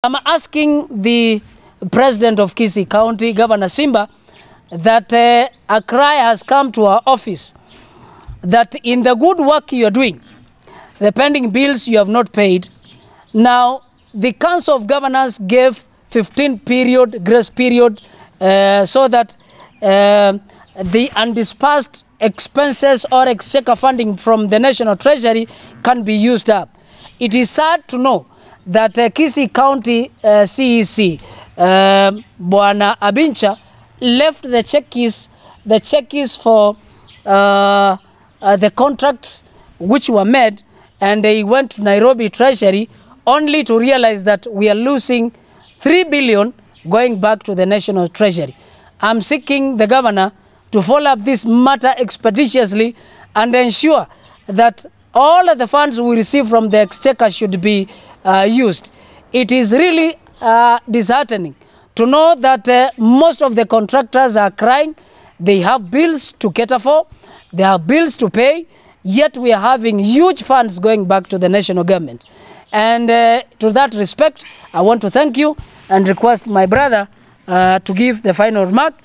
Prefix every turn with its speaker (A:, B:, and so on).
A: I'm asking the President of Kisii County, Governor Simba, that a cry has come to our office that in the good work you are doing, the pending bills you have not paid. Now, the Council of Governors gave 15 period, grace period, so that the undisbursed expenses or exchequer funding from the National Treasury can be used up. It is sad to know that Kisii County CEC, Bwana Abincha, left the checkies for the contracts which were made, and they went to Nairobi Treasury only to realize that we are losing 3 billion going back to the National Treasury. I'm seeking the governor to follow up this matter expeditiously and ensure that all of the funds we receive from the exchequer should be used. It is really disheartening to know that most of the contractors are crying. They have bills to cater for, they have bills to pay, yet we are having huge funds going back to the national government. And to that respect, I want to thank you and request my brother to give the final remark.